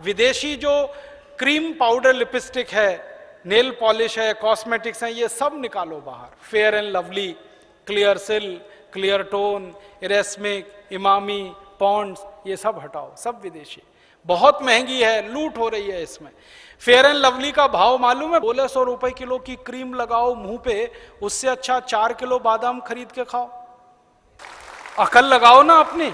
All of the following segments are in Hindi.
विदेशी जो क्रीम पाउडर लिपस्टिक है, नेल पॉलिश है, कॉस्मेटिक्स है, ये सब निकालो बाहर। फेयर एंड लवली, क्लियर सिल, क्लियर टोन, इरेस्मिक, इमामी, पॉन्ड्स, ये सब हटाओ, सब विदेशी। बहुत महंगी है, लूट हो रही है इसमें। फेयर एंड लवली का भाव मालूम है? 1600 रुपए किलो की क्रीम लगाओ मुंह पे, उससे अच्छा 4 किलो बादाम खरीद के खाओ। अकल लगाओ ना अपनी।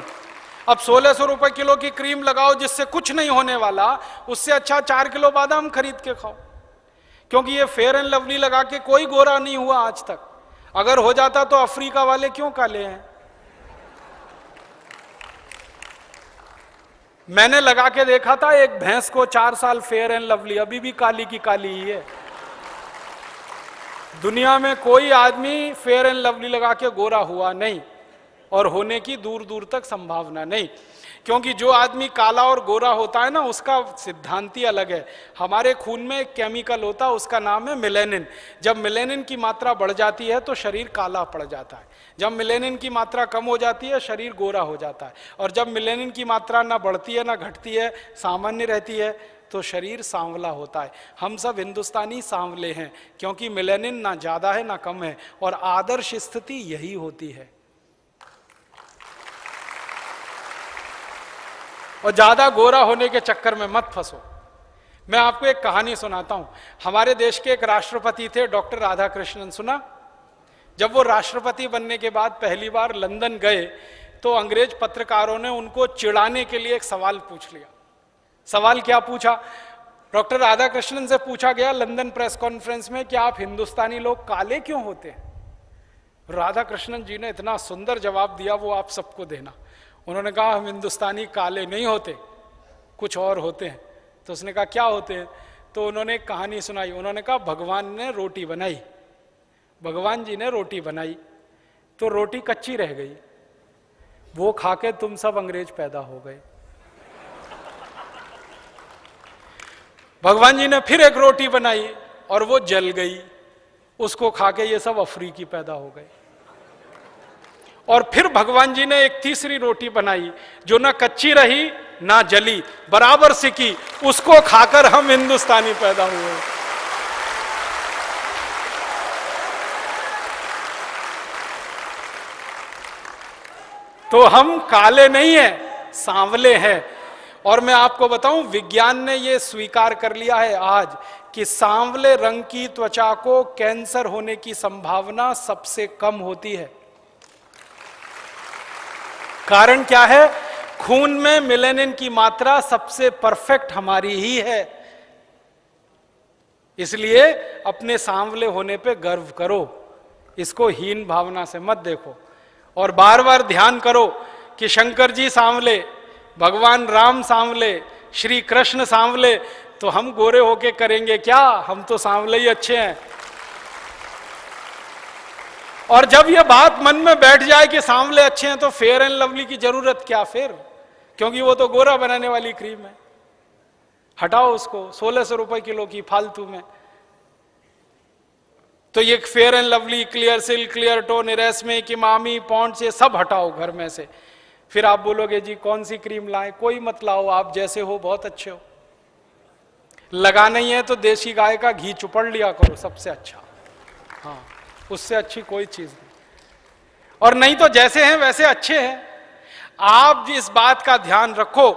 अब 1600 रुपए किलो की क्रीम लगाओ जिससे कुछ नहीं होने वाला, उससे अच्छा 4 किलो बादाम खरीद के खाओ। क्योंकि ये फेयर एंड लवली लगा के कोई गोरा नहीं हुआ आज तक। अगर हो जाता तो अफ्रीका वाले क्यों काले हैं? मैंने लगा के देखा था एक भैंस को 4 साल फेयर एंड लवली, अभी भी काली की काली ही है। दुनिया में कोई आदमी फेयर एंड लवली लगा के गोरा हुआ नहीं, और होने की दूर दूर तक संभावना नहीं। क्योंकि जो आदमी काला और गोरा होता है ना, उसका सिद्धांत ही अलग है। हमारे खून में एक केमिकल होता है, उसका नाम है मेलेनिन। जब मेलेनिन की मात्रा बढ़ जाती है तो शरीर काला पड़ जाता है। जब मेलेनिन की मात्रा कम हो जाती है, शरीर गोरा हो जाता है। और जब मेलेनिन की मात्रा ना बढ़ती है ना घटती है, सामान्य रहती है, तो शरीर सांवला होता है। हम सब हिंदुस्तानी सांवले हैं, क्योंकि मेलेनिन ना ज्यादा है ना कम है, और आदर्श स्थिति यही होती है। और ज्यादा गोरा होने के चक्कर में मत फंसो। मैं आपको एक कहानी सुनाता हूं। हमारे देश के एक राष्ट्रपति थे, डॉक्टर राधाकृष्णन, सुना? जब वो राष्ट्रपति बनने के बाद पहली बार लंदन गए तो अंग्रेज पत्रकारों ने उनको चिढ़ाने के लिए एक सवाल पूछ लिया। सवाल क्या पूछा? डॉक्टर राधाकृष्णन से पूछा गया लंदन प्रेस कॉन्फ्रेंस में कि आप हिंदुस्तानी लोग काले क्यों होते हैं? राधाकृष्णन जी ने इतना सुंदर जवाब दिया, वो आप सबको देना। उन्होंने कहा हम हिंदुस्तानी काले नहीं होते, कुछ और होते हैं। तो उसने कहा क्या होते हैं? तो उन्होंने एक कहानी सुनाई। उन्होंने कहा भगवान ने रोटी बनाई, भगवान जी ने रोटी बनाई तो रोटी कच्ची रह गई, वो खा के तुम सब अंग्रेज पैदा हो गए। भगवान जी ने फिर एक रोटी बनाई और वो जल गई, उसको खा के ये सब अफ्रीकी पैदा हो गए। और फिर भगवान जी ने एक तीसरी रोटी बनाई जो ना कच्ची रही ना जली, बराबर सिकी, उसको खाकर हम हिंदुस्तानी पैदा हुए। तो हम काले नहीं हैं, सांवले हैं। और मैं आपको बताऊं, विज्ञान ने यह स्वीकार कर लिया है आज कि सांवले रंग की त्वचा को कैंसर होने की संभावना सबसे कम होती है। कारण क्या है? खून में मेलेनिन की मात्रा सबसे परफेक्ट हमारी ही है। इसलिए अपने सांवले होने पे गर्व करो, इसको हीन भावना से मत देखो। और बार बार ध्यान करो कि शंकर जी सांवले, भगवान राम सांवले, श्री कृष्ण सांवले, तो हम गोरे होके करेंगे क्या? हम तो सांवले ही अच्छे हैं। और जब यह बात मन में बैठ जाए कि सांवले अच्छे हैं, तो फेयर एंड लवली की जरूरत क्या फिर? क्योंकि वो तो गोरा बनाने वाली क्रीम है। हटाओ उसको, 1600 रुपए किलो की फालतू में। तो ये फेयर एंड लवली, क्लियर सिल, क्लियर टोन, इरेस्मिक, इमामी, पॉन्ड्स, ये सब हटाओ घर में से। फिर आप बोलोगे जी कौन सी क्रीम लाएं? कोई मत लाओ, आप जैसे हो बहुत अच्छे हो। लगा नहीं है तो देसी गाय का घी चुपड़ लिया करो, सबसे अच्छा। हाँ, उससे अच्छी कोई चीज नहीं। और नहीं तो जैसे हैं वैसे अच्छे हैं। आप इस बात का ध्यान रखो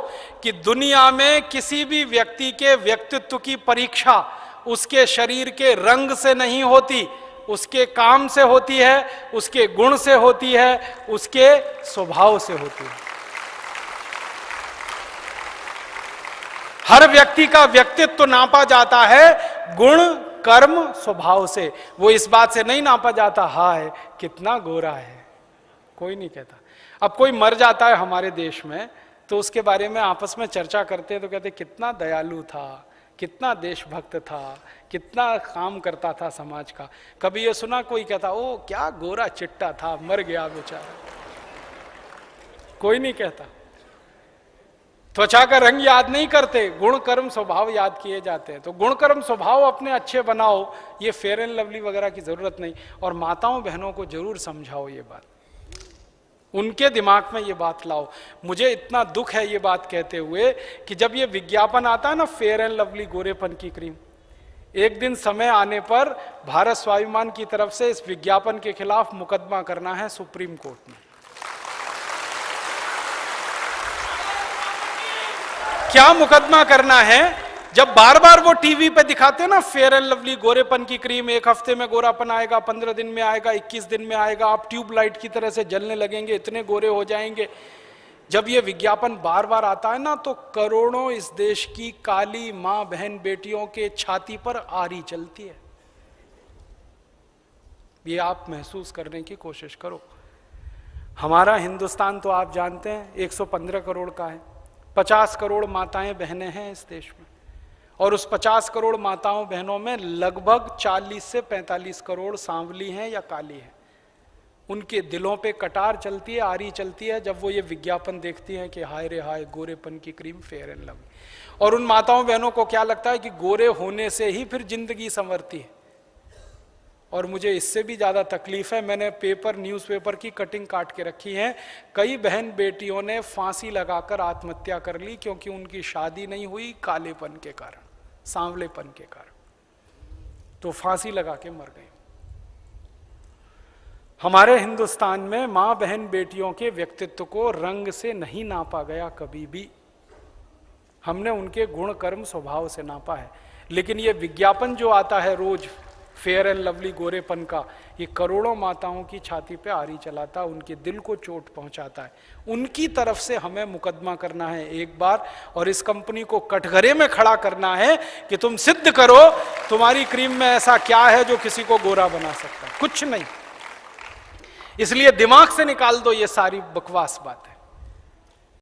कि दुनिया में किसी भी व्यक्ति के व्यक्तित्व की परीक्षा उसके शरीर के रंग से नहीं होती, उसके काम से होती है, उसके गुण से होती है, उसके स्वभाव से होती है। हर व्यक्ति का व्यक्तित्व नापा जाता है गुण, कर्म, स्वभाव से। वो इस बात से नहीं नापा जाता हाय कितना गोरा है, कोई नहीं कहता। अब कोई मर जाता है हमारे देश में तो उसके बारे में आपस में चर्चा करते हैं तो कहते कितना दयालु था, कितना देशभक्त था, कितना काम करता था समाज का। कभी ये सुना कोई कहता ओ क्या गोरा चिट्टा था, मर गया बेचारा? कोई नहीं कहता। त्वचा का रंग याद नहीं करते, गुण कर्म स्वभाव याद किए जाते हैं। तो गुण कर्म स्वभाव अपने अच्छे बनाओ, ये फेयर एंड लवली वगैरह की जरूरत नहीं। और माताओं बहनों को जरूर समझाओ ये बात। उनके दिमाग में ये बात लाओ। मुझे इतना दुख है ये बात कहते हुए कि जब ये विज्ञापन आता है ना, फेयर एंड लवली गोरेपन की क्रीम, एक दिन समय आने पर भारत स्वाभिमान की तरफ से इस विज्ञापन के खिलाफ मुकदमा करना है सुप्रीम कोर्ट में। क्या मुकदमा करना है? जब बार बार वो टीवी पे दिखाते हैं ना फेयर एंड लवली गोरेपन की क्रीम, 1 हफ्ते में गोरापन आएगा, 15 दिन में आएगा, 21 दिन में आएगा, आप ट्यूबलाइट की तरह से जलने लगेंगे, इतने गोरे हो जाएंगे। जब ये विज्ञापन बार बार आता है ना, तो करोड़ों इस देश की काली मां बहन बेटियों के छाती पर आरी चलती है। ये आप महसूस करने की कोशिश करो। हमारा हिंदुस्तान तो आप जानते हैं 115 करोड़ का है, 50 करोड़ माताएं बहनें हैं इस देश में, और उस 50 करोड़ माताओं बहनों में लगभग 40 से 45 करोड़ सांवली हैं या काली हैं। उनके दिलों पे कटार चलती है, आरी चलती है जब वो ये विज्ञापन देखती हैं कि हाय रे हाय गोरेपन की क्रीम फेयर एंड लवली। और उन माताओं बहनों को क्या लगता है कि गोरे होने से ही फिर जिंदगी संवरती है। और मुझे इससे भी ज्यादा तकलीफ है, मैंने न्यूज़पेपर की कटिंग काट के रखी है, कई बहन बेटियों ने फांसी लगाकर आत्महत्या कर ली क्योंकि उनकी शादी नहीं हुई कालेपन के कारण, सांवलेपन के कारण, तो फांसी लगा के मर गए। हमारे हिंदुस्तान में मां बहन बेटियों के व्यक्तित्व को रंग से नहीं नापा गया कभी भी, हमने उनके गुण कर्म स्वभाव से नापा है। लेकिन ये विज्ञापन जो आता है रोज फेयर एंड लवली गोरेपन का, ये करोड़ों माताओं की छाती पे आरी चलाता है, उनके दिल को चोट पहुंचाता है। उनकी तरफ से हमें मुकदमा करना है एक बार, और इस कंपनी को कटघरे में खड़ा करना है कि तुम सिद्ध करो तुम्हारी क्रीम में ऐसा क्या है जो किसी को गोरा बना सकता है। कुछ नहीं। इसलिए दिमाग से निकाल दो ये सारी बकवास बातें।